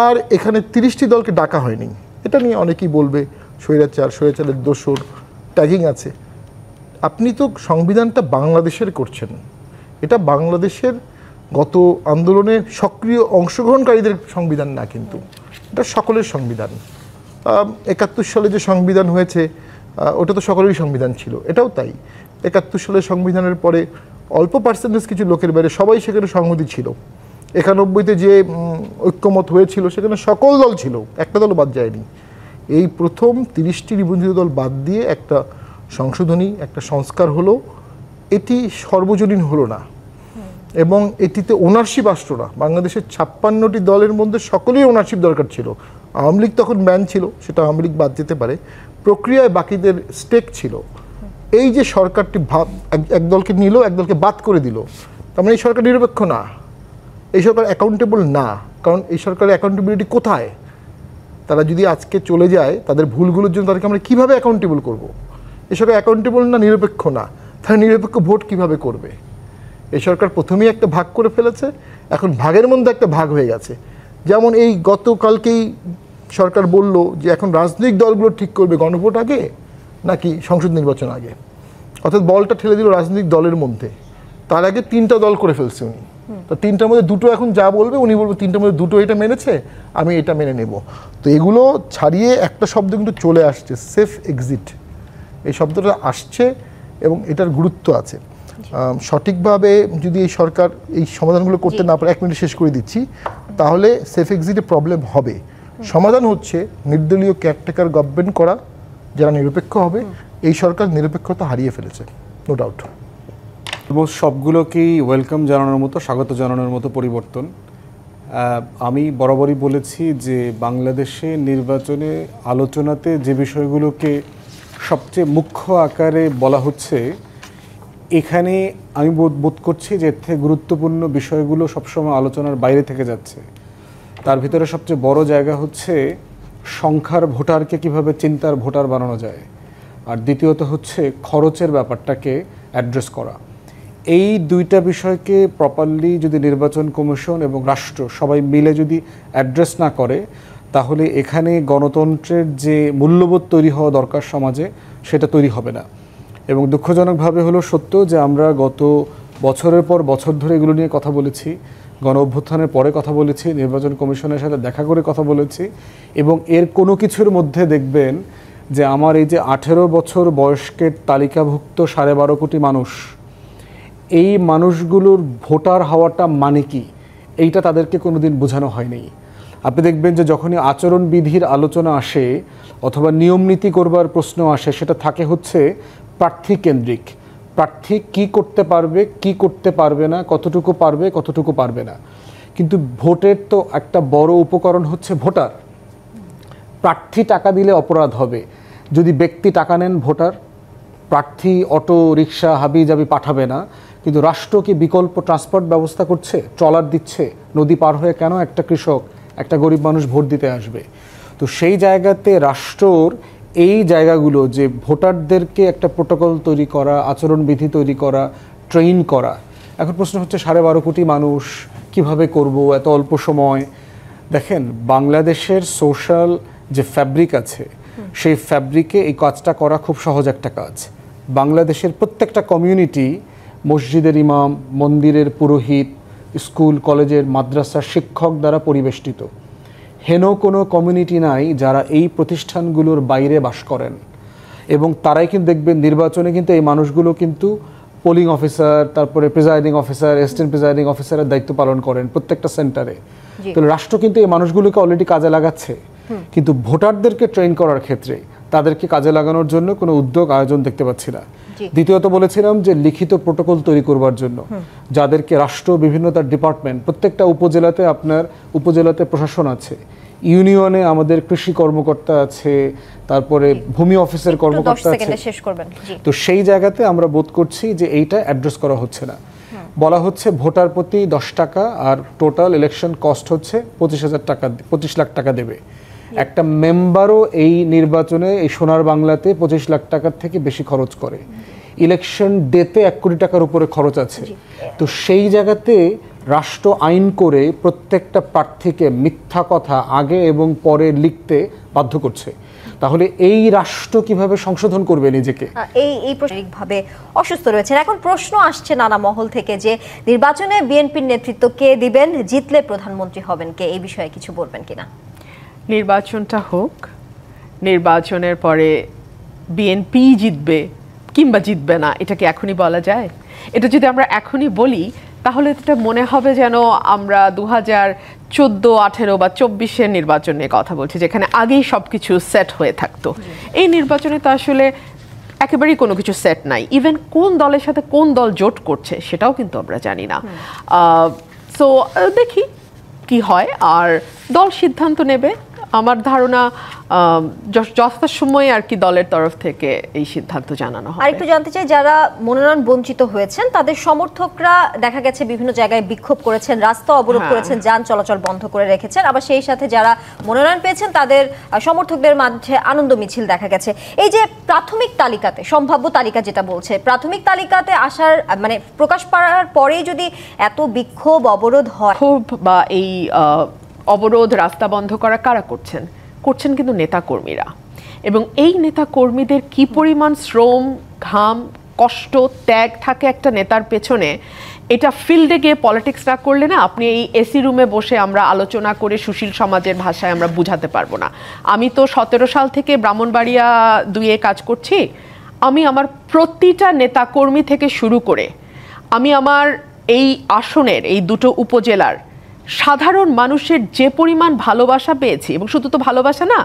আর এখানে 30টি দলকে ডাকা হয়নি, এটা নিয়ে অনেকেই বলবে স্বৈরাচারের দোসর ট্যাগিং আছে। আপনি তো সংবিধানটা বাংলাদেশের করছেন, এটা বাংলাদেশের গত আন্দোলনে সক্রিয় অংশগ্রহণকারীদের সংবিধান না, কিন্তু এটা সকলের সংবিধান। 71 সালে যে সংবিধান হয়েছে ওটা তো সকলেরই সংবিধান ছিল, এটাও তাই। 71 সালের সংবিধানের পরে অল্প পার্সেন্টেজ কিছু লোকের বাইরে সবাই সেখানে সংহতি ছিল। 91-তে যে ঐক্যমত হয়েছিল সেখানে সকল দল ছিল, একটা দল বাদ যায়নি। এই প্রথম 30টি নিবন্ধিত দল বাদ দিয়ে একটা সংশোধনী, একটা সংস্কার হলো, এটি সর্বজনীন হলো না, এবং এটিতে ওনারশিপ আসলো না। বাংলাদেশের 56টি দলের মধ্যে সকলেই ওনারশিপ দরকার ছিল। আওয়ামী লীগ তখন ব্যান ছিল, সেটা আওয়ামী লীগ বাদ যেতে পারে, প্রক্রিয়ায় বাকিদের স্টেক ছিল। এই যে সরকারটি এক দলকে নিল, এক দলকে বাদ করে দিল, তার মানে এই সরকার নিরপেক্ষ না, এই সরকার অ্যাকাউন্টেবল না। কারণ এই সরকারের অ্যাকাউন্টেবিলিটি কোথায়? তারা যদি আজকে চলে যায়, তাদের ভুলগুলোর জন্য তাদেরকে আমরা কীভাবে অ্যাকাউন্টেবল করব? এই সরকার অ্যাকাউন্টেবল না, নিরপেক্ষ না, তারা নিরপেক্ষ ভোট কিভাবে করবে? এই সরকার প্রথমেই একটা ভাগ করে ফেলেছে, এখন ভাগের মধ্যে একটা ভাগ হয়ে গেছে। যেমন এই গতকালকেই সরকার বলল যে এখন রাজনৈতিক দলগুলো ঠিক করবে গণভোট আগে নাকি সংসদ নির্বাচন আগে, অর্থাৎ বলটা ঠেলে দিল রাজনৈতিক দলের মধ্যে। তার আগে 3টা দল করে ফেলছে উনি, তো 3টার মধ্যে 2টো এখন যা বলবে উনি বলবে 3টার মধ্যে 2টো এটা মেনেছে, আমি এটা মেনে নেব। তো এগুলো ছাড়িয়ে একটা শব্দ কিন্তু চলে আসছে, সেফ এক্সিট। এই শব্দটা আসছে এবং এটার গুরুত্ব আছে। সঠিকভাবে যদি এই সরকার এই সমাধানগুলো করতে না পারে, 1 মিনিট শেষ করে দিচ্ছি, তাহলে সেফ এক্সিটে প্রবলেম হবে। সমাধান হচ্ছে নির্দলীয় কেয়ারটেকার গভর্নমেন্ট করা, যারা নিরপেক্ষ হবে। এই সরকার নিরপেক্ষতা হারিয়ে ফেলেছে, নো ডাউট। এবং সবগুলোকেই ওয়েলকাম জানানোর মতো, স্বাগত জানানোর মতো পরিবর্তন। আমি বরাবরই বলেছি যে বাংলাদেশে নির্বাচনে আলোচনাতে যে বিষয়গুলোকে সবচেয়ে মুখ্য আকারে বলা হচ্ছে, এখানে আমি বোধ করছি যে এর থেকে গুরুত্বপূর্ণ বিষয়গুলো সবসময় আলোচনার বাইরে থেকে যাচ্ছে। তার ভিতরে সবচেয়ে বড় জায়গা হচ্ছে সংখ্যার ভোটারকে কিভাবে চিন্তার ভোটার বানানো যায়, আর দ্বিতীয়ত হচ্ছে খরচের ব্যাপারটাকে অ্যাড্রেস করা। এই 2টা বিষয়কে প্রপারলি যদি নির্বাচন কমিশন এবং রাষ্ট্র সবাই মিলে যদি অ্যাড্রেস না করে, তাহলে এখানে গণতন্ত্রের যে মূল্যবোধ তৈরি হওয়া দরকার সমাজে, সেটা তৈরি হবে না। এবং দুঃখজনকভাবে হলো সত্য যে আমরা গত বছরের পর বছর ধরে এগুলো নিয়ে কথা বলেছি, গণ অভ্যুত্থানের পরে কথা বলেছি, নির্বাচন কমিশনের সাথে দেখা করে কথা বলেছি, এবং এর কোনো কিছুর মধ্যে দেখবেন যে আমার এই যে 18 বছর বয়স্কের তালিকাভুক্ত 12.5 কোটি মানুষ, এই মানুষগুলোর ভোটার হওয়াটা মানে কি, এইটা তাদেরকে কোনোদিন বোঝানো হয়নি। আপনি দেখবেন যে যখনই আচরণবিধির আলোচনা আসে অথবা নিয়মনীতি করবার প্রশ্ন আসে, সেটা থাকে হচ্ছে প্রার্থী কেন্দ্রিক। প্রার্থী কি করতে পারবে, কি করতে পারবে না, কতটুকু পারবে, কতটুকু পারবে না। কিন্তু ভোটের তো একটা বড় উপকরণ হচ্ছে ভোটার। প্রার্থী টাকা দিলে অপরাধ হবে, যদি ব্যক্তি টাকা নেন ভোটার। প্রার্থী অটো রিক্সা হাবি জাবি পাঠাবে না, কিন্তু রাষ্ট্র কি বিকল্প ট্রান্সপোর্ট ব্যবস্থা করছে, ট্রলার দিচ্ছে? নদী পার হয়ে কেন একটা কৃষক, একটা গরিব মানুষ ভোট দিতে আসবে? তো সেই জায়গাতে রাষ্ট্রর এই জায়গাগুলো, যে ভোটারদেরকে একটা প্রোটোকল তৈরি করা, আচরণবিধি তৈরি করা, ট্রেন করা, এখন প্রশ্ন হচ্ছে 12.5 কোটি মানুষ কিভাবে করব এত অল্প সময়। দেখেন, বাংলাদেশের সোশ্যাল যে ফ্যাব্রিক আছে সেই ফ্যাব্রিকে এই কাজটা করা খুব সহজ একটা কাজ। বাংলাদেশের প্রত্যেকটা কমিউনিটি মসজিদের ইমাম, মন্দিরের পুরোহিত, স্কুল কলেজের মাদ্রাসার শিক্ষক দ্বারা পরিবেষ্টিত। হেন কোনো কমিউনিটি নাই যারা এই প্রতিষ্ঠানগুলোর বাইরে বাস করেন, এবং তারাই কিন্তু দেখবেন নির্বাচনে কিন্তু এই মানুষগুলো কিন্তু পোলিং অফিসার, তারপরে প্রিজাইডিং অফিসার, অ্যাসিস্ট্যান্ট প্রিজাইডিং অফিসারের দায়িত্ব পালন করেন প্রত্যেকটা সেন্টারে। তো রাষ্ট্র কিন্তু এই মানুষগুলোকে অলরেডি কাজে লাগাচ্ছে, কিন্তু ভোটারদেরকে ট্রেন করার ক্ষেত্রে তাদেরকে কাজে লাগানোর জন্য কোনো উদ্যোগ আয়োজন দেখতে পাচ্ছি না। দ্বিতীয়ত বলেছিলাম যে লিখিত প্রোটোকল তৈরি করবার জন্য যাদেরকে রাষ্ট্র বিভিন্ন তার ডিপার্টমেন্ট, প্রত্যেকটা উপজেলাতে আপনার উপজেলাতে প্রশাসন আছে, ইউনিয়নে আমাদের কৃষি কর্মকর্তা আছে, তারপরে ভূমি অফিসের কর্মকর্তা আছে। তো সেই জায়গাতে আমরা বোধ করছি যে এইটা অ্যাড্রেস করা হচ্ছে না। বলা হচ্ছে ভোটার প্রতি 10 টাকা, আর টোটাল ইলেকশন কস্ট হচ্ছে 25,000 টাকা, 25 লাখ টাকা দেবে। একটা মেম্বারও এই নির্বাচনে এই সোনার বাংলাতে 25 লাখ টাকার থেকে বেশি খরচ করে। ইলেকশন ডেতে 1 কোটি টাকার উপরে খরচ আছে। তো সেই জায়গাতে রাষ্ট্র আইন করে প্রত্যেকটা প্রার্থীকে মিথ্যা কথা আগে এবং পরে লিখতে বাধ্য করছে। তাহলে এই রাষ্ট্র কিভাবে সংশোধন করবে নিজেকে? এই ভাবে অসুস্থ রয়েছেন। এখন প্রশ্ন আসছে নানা মহল থেকে যে নির্বাচনে বিএনপির নেতৃত্ব কে দিবেন, জিতলে প্রধানমন্ত্রী হবেন কে, এই বিষয়ে কিছু বলবেন কিনা? নির্বাচনটা হোক, নির্বাচনের পরে বিএনপি জিতবে কিংবা জিতবে না এটা কি এখনই বলা যায়? এটা যদি আমরা এখনই বলি তাহলে এটা মনে হবে যেন আমরা 2014, 18 বা 24-এর নির্বাচন নিয়ে কথা বলছি, যেখানে আগেই সব কিছু সেট হয়ে থাকতো। এই নির্বাচনে তো আসলে একেবারেই কোনো কিছু সেট নাই। ইভেন কোন দলের সাথে কোন দল জোট করছে সেটাও কিন্তু আমরা জানি না। সো দেখি কি হয়, আর দল সিদ্ধান্ত নেবে। আমার ধারণা যথাসময়ে আর কি দলের তরফ থেকে এই সিদ্ধান্ত জানানো হবে। আরেকটু জানতে চাই, যারা মনোনয়ন বঞ্চিত হয়েছেন তাদের সমর্থকরা দেখা গেছে বিভিন্ন জায়গায় বিক্ষোভ করেছেন, রাস্তা অবরোধ করেছেন, যান চলাচল বন্ধ করে রেখেছেন। আবার সেই সাথে যারা মনোনয়ন পেয়েছেন তাদের সমর্থকদের মাঝে আনন্দ মিছিল দেখা গেছে। এই যে প্রাথমিক তালিকাতে, সম্ভাব্য তালিকা যেটা বলছে, প্রাথমিক তালিকাতে আসার মানে প্রকাশ পাওয়ার পরেই যদি এত বিক্ষোভ অবরোধ হয়, বা এই অবরোধ রাস্তা বন্ধ করা কারা করছেন? করছেন কিন্তু নেতাকর্মীরা। এবং এই নেতাকর্মীদের কি পরিমাণ শ্রম, ঘাম, কষ্ট, ত্যাগ থাকে একটা নেতার পেছনে, এটা ফিল্ডে গিয়ে পলিটিক্স না করলে না, আপনি এই এসি রুমে বসে আমরা আলোচনা করে সুশীল সমাজের ভাষায় আমরা বুঝাতে পারবো না। আমি তো 17 সাল থেকে ব্রাহ্মণবাড়িয়া 2-এ কাজ করছি। আমি আমার প্রতিটা নেতাকর্মী থেকে শুরু করে আমি আমার এই আসনের এই দুটো উপজেলার সাধারণ মানুষের যে পরিমাণ ভালোবাসা পেয়েছি, এবং শুধু তো ভালোবাসা না,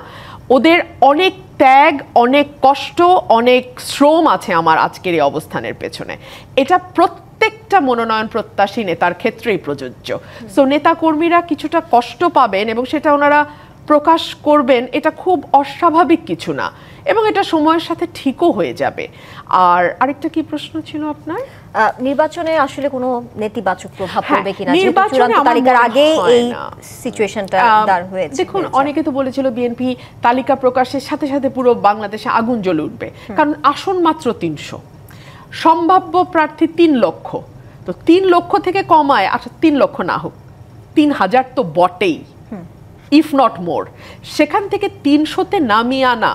ওদের অনেক ত্যাগ, অনেক কষ্ট, অনেক শ্রম আছে আমার আজকের এই অবস্থানের পেছনে। এটা প্রত্যেকটা মনোনয়ন প্রত্যাশী নেতার ক্ষেত্রেই প্রযোজ্য। সো নেতাকর্মীরা কিছুটা কষ্ট পাবেন এবং সেটা ওনারা প্রকাশ করবেন, এটা খুব অস্বাভাবিক কিছু না, এবং এটা সময়ের সাথে ঠিকও হয়ে যাবে। আর আরেকটা কি প্রশ্ন ছিল আপনার? নির্বাচনে আসলে কোনো নেতিবাচক প্রভাব পড়বে কিনা, চূড়ান্ত তালিকার আগেই এই সিচুয়েশনটা দাঁড় হয়েছে? দেখুন, অনেকে তো বলেছিল বিএনপি তালিকা প্রকাশের সাথে সাথে পুরো বাংলাদেশে আগুন জ্বলে উঠবে, কারণ আসন মাত্র 300, সম্ভাব্য প্রার্থী 3 লক্ষ। তো 3 লক্ষ থেকে কমায়, আচ্ছা 3 লক্ষ না হোক, 3000 তো বটেই, ইফ নট মোর। সেখান থেকে 300-তে নামিয়ে আনা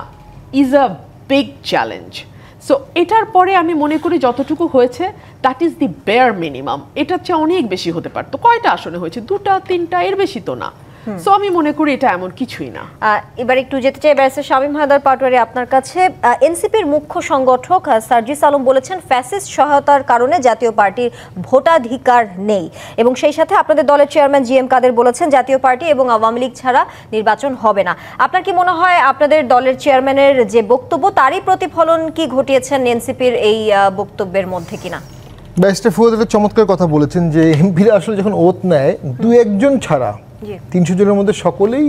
is a big challenge. So এটার পরে আমি মনে করি যতটুকু হয়েছে that is the bear minimum. এটার চেয়ে অনেক বেশি হতে পারতো। কয়টা আসনে হয়েছে? 2টা 3টা, এর বেশি তো না। সো আমি মনে করি এটা এমন কিছুই না। এবার একটু যেতে চাই ব্যারিস্টার শামীম হায়দার পাটোয়ারি আপনার কাছে। এনসিপির মুখ্য সংগঠক সার্জিস আলম বলেছেন ফ্যাসিস্ট সহায়তার কারণে জাতীয় পার্টির ভোটাধিকার নেই, এবং সেই সাথে আপনাদের দলের চেয়ারম্যান জি এম কাদের বলেছেন জাতীয় পার্টি এবং আওয়ামী লীগ ছাড়া নির্বাচন হবে না। আপনার কি মনে হয় আপনাদের দলের চেয়ারম্যানের যে বক্তব্য তারই প্রতিফলন কি ঘটিয়েছেন এনসিপির এই বক্তব্যের মধ্যে কিনা? ব্যারিস্টার ফুয়াদ একটা চমৎকার কথা বলেছেন যে এমপিরা আসলে যখন ওত নেয় 2-1 ছাড়া 300 জনের মধ্যে সকলেই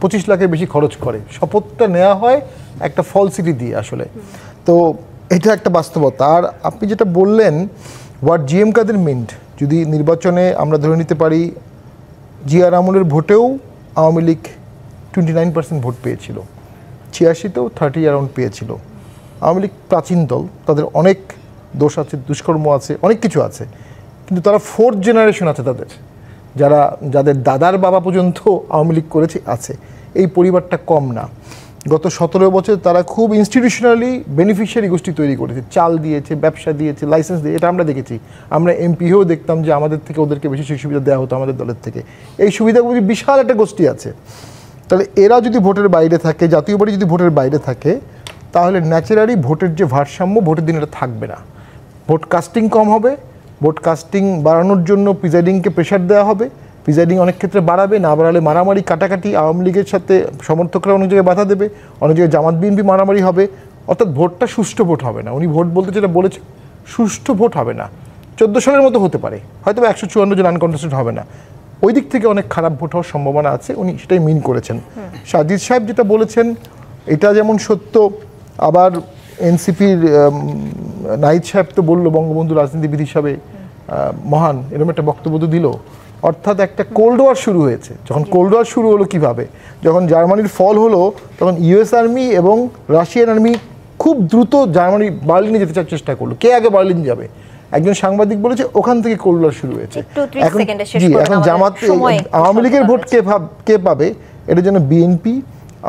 25 লাখের বেশি খরচ করে। শপথটা নেওয়া হয় একটা ফলসিটি দিয়ে আসলে। তো এটা একটা বাস্তবতা। আর আপনি যেটা বললেন হোয়াট জিএম কাদের মিন্ট, যদি নির্বাচনে আমরা ধরে নিতে পারি জিয়ার আমলের ভোটেও আওয়ামী লীগ 29% ভোট পেয়েছিল, 86-তেও 30 অ্যারাউন্ড পেয়েছিল। আওয়ামী লীগ প্রাচীন দল, তাদের অনেক দোষ আছে, দুষ্কর্ম আছে, অনেক কিছু আছে, কিন্তু তারা 4th জেনারেশন আছে তাদের, যাদের দাদার বাবা পর্যন্ত আওয়ামী লীগ করেছে আছে। এই পরিবারটা কম না। গত 17 বছর তারা খুব ইনস্টিটিউশনালি বেনিফিশিয়ারি গোষ্ঠী তৈরি করেছে, চাল দিয়েছে, ব্যবসা দিয়েছে, লাইসেন্স দিয়ে, এটা আমরা দেখেছি। আমরা এমপি হয়েও দেখতাম যে আমাদের থেকে ওদেরকে বেশি সেই সুবিধা দেওয়া হতো আমাদের দলের থেকে। এই সুবিধাগুলি বিশাল একটা গোষ্ঠী আছে। তাহলে এরা যদি ভোটের বাইরে থাকে, জাতীয় পার্টি যদি ভোটের বাইরে থাকে, তাহলে ন্যাচারালি ভোটের যে ভারসাম্য ভোটের দিন এটা থাকবে না। ভোট কাস্টিং কম হবে, ভোট কাস্টিং বাড়ানোর জন্য প্রিজাইডিংকে প্রেশার দেওয়া হবে, প্রিজাইডিং অনেক ক্ষেত্রে বাড়াবে, না বাড়ালে মারামারি কাটাকাটি, আওয়ামী লীগের সাথে সমর্থকরা অনেক জায়গায় বাধা দেবে, অনেক জায়গায় জামাত বিএনপি মারামারি হবে, অর্থাৎ ভোটটা সুষ্ঠু ভোট হবে না। উনি ভোট বলতে যেটা বলেছে, সুষ্ঠু ভোট হবে না। 14 সালের মতো হতে পারে, হয়তো 154 জন আনকন্টেস্টেড হবে না, ওই দিক থেকে অনেক খারাপ ভোট হওয়ার সম্ভাবনা আছে, উনি সেটাই মিন করেছেন। সাজিদ সাহেব যেটা বলেছেন এটা যেমন সত্য, আবার এনসিপির নাহিদ সাহেব তো বললো বঙ্গবন্ধু রাজনীতিবিদ হিসাবে মহান, এরকম একটা বক্তব্য দিল। অর্থাৎ একটা কোল্ড ওয়ার শুরু হয়েছে। যখন কোল্ড ওয়ার শুরু হলো কিভাবে, যখন জার্মানির ফল হলো, তখন ইউএস আর্মি এবং রাশিয়ান আর্মি খুব দ্রুত জার্মানি বার্লিনে যেতে চেষ্টা করলো। কে আগে বার্লিন যাবে, একজন সাংবাদিক বলেছে ওখান থেকে কোল্ড ওয়ার শুরু হয়েছে। এখন জামাত আওয়ামী লীগের ভোট কে পাবে, এটার জন্য বিএনপি,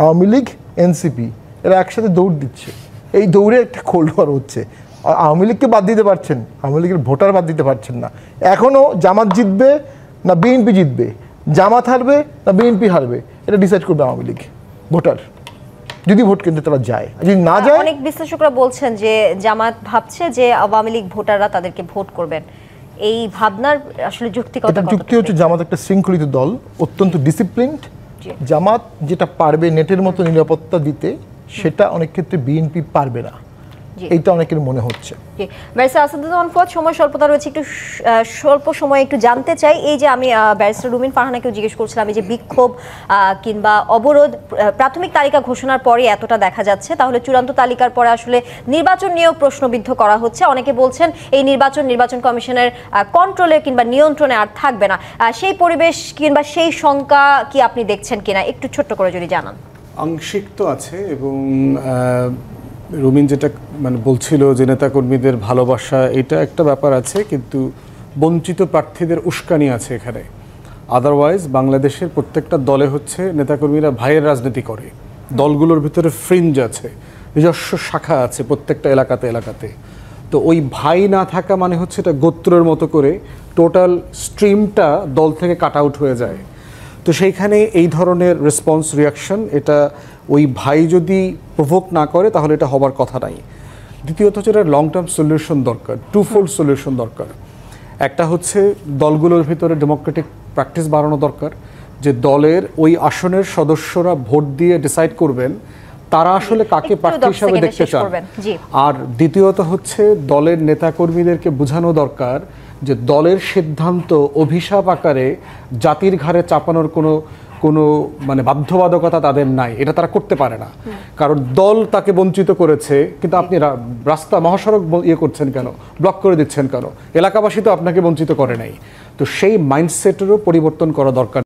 আওয়ামী লীগ, এনসিপি এরা একসাথে দৌড় দিচ্ছে। এই দৌড়ে একটা কোল্ড ওয়ার হচ্ছে। আওয়ামী লীগকে বাদ দিতে পারছেন, আওয়ামী লীগের ভোটার বাদ দিতে পারছেন না। এখনও জামাত জিতবে না বিএনপি জিতবে, জামাত হারবে না বিএনপি হারবে, এটা ডিসাইড করবে আওয়ামী লীগ ভোটার, যদি ভোট কেন্দ্রে তারা যায়। যদি না যায়, অনেক বিশ্লেষকরা বলছেন যে জামাত ভাবছে যে আওয়ামী লীগ ভোটাররা তাদেরকে ভোট করবেন। এই ভাবনার আসলে যুক্তিকতা, যুক্তি হচ্ছে জামাত একটা শৃঙ্খলিত দল, অত্যন্ত ডিসিপ্লিনড। জামাত যেটা পারবে নেটের মতো নিরাপত্তা দিতে, সেটা অনেক ক্ষেত্রে বিএনপি পারবে না, এইটা অনেকের মনে হচ্ছে। ব্যারিস্টার আসাদুজ্জামান ফুয়াদ, সময় স্বল্পতা রয়েছে, একটু স্বল্প সময়ে একটু জানতে চাই, এই যে আমি ব্যারিস্টার রুমিন ফারহানাকেও জিজ্ঞেস করছিলাম, এই যে বিক্ষোভ কিংবা অবরোধ প্রাথমিক তালিকা ঘোষণার পরে এতটা দেখা যাচ্ছে, তাহলে চূড়ান্ত তালিকার পরে আসলে নির্বাচন নিয়েও প্রশ্নবিদ্ধ করা হচ্ছে। অনেকে বলছেন এই নির্বাচন কমিশনের কন্ট্রোলে কিংবা নিয়ন্ত্রণে আর থাকবে না। সেই পরিবেশ কিংবা সেই শঙ্কা কি আপনি দেখছেন কিনা, একটু ছোট্ট করে যদি জানান। আংশিক তো আছে, এবং রুমিন যেটা বলছিল যে নেতাকর্মীদের ভালোবাসা, এটা একটা ব্যাপার আছে, কিন্তু বঞ্চিত প্রার্থীদের উস্কানি আছে এখানে। আদারওয়াইজ বাংলাদেশের প্রত্যেকটা দলে হচ্ছে নেতাকর্মীরা ভাইয়ের রাজনীতি করে, দলগুলোর ভিতরে ফ্রিঞ্জ আছে, নিজস্ব শাখা আছে প্রত্যেকটা এলাকাতে। তো ওই ভাই না থাকা মানে হচ্ছে এটা গোত্রের মতো করে টোটাল স্ট্রিমটা দল থেকে কাট আউট হয়ে যায়। তো সেইখানে এই ধরনের রেসপন্স রিয়াকশন, এটা ওই ভাই যদি প্রভোক না করে তাহলে এটা হবার কথা নাই। দ্বিতীয়ত হচ্ছে এটা লং টার্ম সলিউশন দরকার, টুফোল্ড সলিউশন দরকার। একটা হচ্ছে দলগুলোর ভিতরে ডেমোক্রেটিক প্র্যাকটিস বাড়ানো দরকার, যে দলের ওই আসনের সদস্যরা ভোট দিয়ে ডিসাইড করবেন তারা আসলে কাকে প্রার্থী হিসাবে দেখতে চান। আর দ্বিতীয়ত হচ্ছে দলের নেতাকর্মীদেরকে বোঝানো দরকার যে দলের সিদ্ধান্ত অভিশাপ আকারে জাতির ঘাড়ে চাপানোর কোনো বাধ্যবাধকতা তাদের নাই, এটা তারা করতে পারে না। কারণ দল তাকে বঞ্চিত করেছে, কিন্তু আপনি রাস্তা মহাসড়ক করছেন কেন, ব্লক করে দিচ্ছেন কেন, এলাকাবাসী তো আপনাকে বঞ্চিত করে নাই। তো সেই মাইন্ডসেটেরও পরিবর্তন করা দরকার।